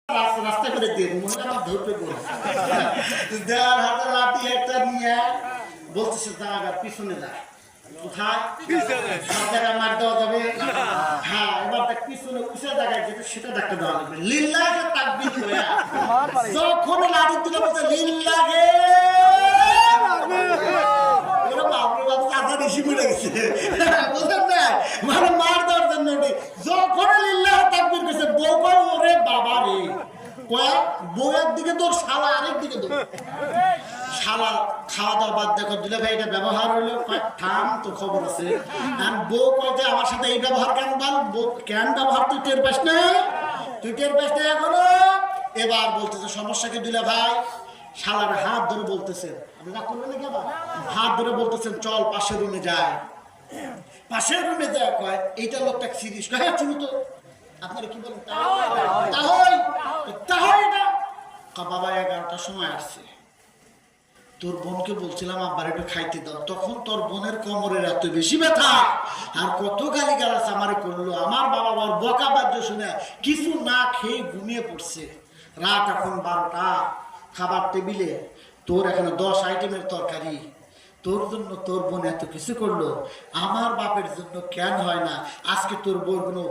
রাস্তা করে দিয়ে মহিলা ধরতে বলে দেওয়ার হাতে লাঠি একটা নিয়ে বলতেছে জায়গা পিছনে যায় কোথায় সব জায়গায় মার দেওয়া যাবে হ্যাঁ এবার দেখ পিছনে উঁচু জায়গায় যেটা সেটা ডাক্তার দেওয়া লাগবে লিল্লাহে তাকবীর করে যখন লাঠি তুলে বলছে লিল্লাহে মানে মার দেওয়ার জন্য যখন লিল্লাহে তাকবীর করেছে বউ কয় ওরে বাবা রে কয় বউয়ের দিকে তোর শালা আরেক দিকে তোর শালা খাওয়া দাওয়া বাদ দেখো দুলে ভাই এটা ব্যবহার হলো থাম তো খবর আছে আর বউ কয় যে আমার সাথে এই ব্যবহার কেন বল কেন ব্যবহার তুই টের পাস না এখনো এবার বলতেছে সমস্যা কি দুলে ভাই শালার হাত ধরে বলতেছেন আপনারা করবেন না কেবা হাত ধরে বলতেছেন চল পাশের রুমে যাই পাশের রুমে যায় কয় এইটা লোকটা সিরিয়াস কয় চুলো তো আপনারা কি বলেন তাহলে না বাবা 11টার সময় আসছে তোর বোনকে বলছিলাম আব্বার একটু খাইতে দাও তখন তোর বোনের কোমরের এত বেশি ব্যথা আর কত গালিগালাজ আমারে করলো আমার বাবা ওর বকা বাদ্য শুনে কিছু না খেয়ে ঘুমিয়ে পড়ছে রাত এখন 12টা খাবার টেবিলে তোর এখানে 10 আইটেমের তরকারি তোর জন্য তোর বোন এত কিছু করলো আমার বাপের জন্য কেন হয় না আজকে তোর বোন কোনো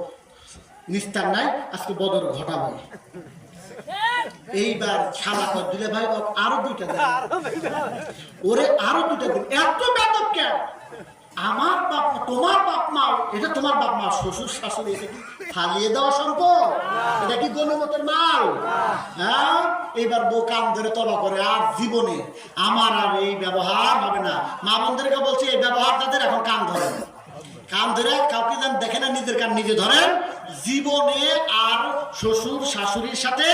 নিস্তার নাই আজকে বদর ঘটাবো এইবার শালা কর দিলে ভাই আরো 2টা দিন ওরে আরো 2টা দিন এত বেদব কেন আমার বাপ তোমার বাপ মা এটা তোমার বাপ মা শ্বশুর শাশুড়ি এটা কি ফালিয়ে দেওয়া সম্পদ এটা কি গণমতের মাল হ্যাঁ এইবার বউ কান ধরে তবা করে আর জীবনে আমার আর এই ব্যবহার হবে না মা বোনদেরকে বলছি এই ব্যবহার তাদের এখন কান ধরে কান ধরে কাউকে যেন দেখে না নিজের কান নিজে ধরেন জীবনে আর শ্বশুর শাশুড়ির সাথে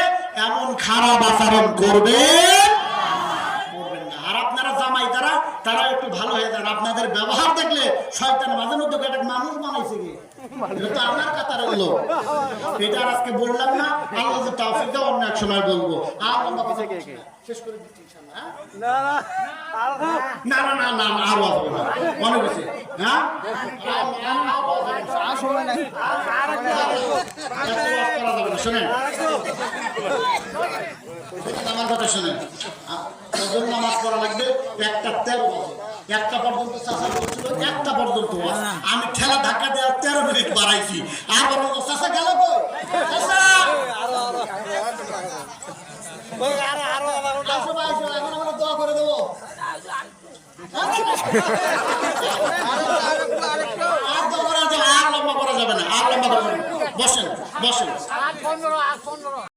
এমন খারাপ আচরণ করবেন না আর আপনারা জামাই তারা একটু ভালো হয়ে যান আপনাদের ব্যবহার দেখলে শয়তান মাঝে মধ্যে একটা মানুষ বানাইছে কি এটা তো আমার কাতারের লোক এটা আজকে বললাম না আল্লাহ যে তৌফিক দাও অন্য এক সময় বলবো আর লম্বা কথা শেষ করে দিচ্ছি ইনশাআল্লাহ না আরো আসবে না মনে করছে হ্যাঁ শোনেন আমার কথা শোনেন কজন নামাজ পড়া লাগবে 1:13 বাজে 1টা পর্যন্ত চাচা বলছিল 1টা পর্যন্ত আমি ঠেলা ধাক্কা দেওয়ার 13 মিনিট বাড়াইছি আর বলবো চাচা গেল কই চাচা এখন আমরা দোয়া করে দেবো আর লম্বা করা যাবে না বসেন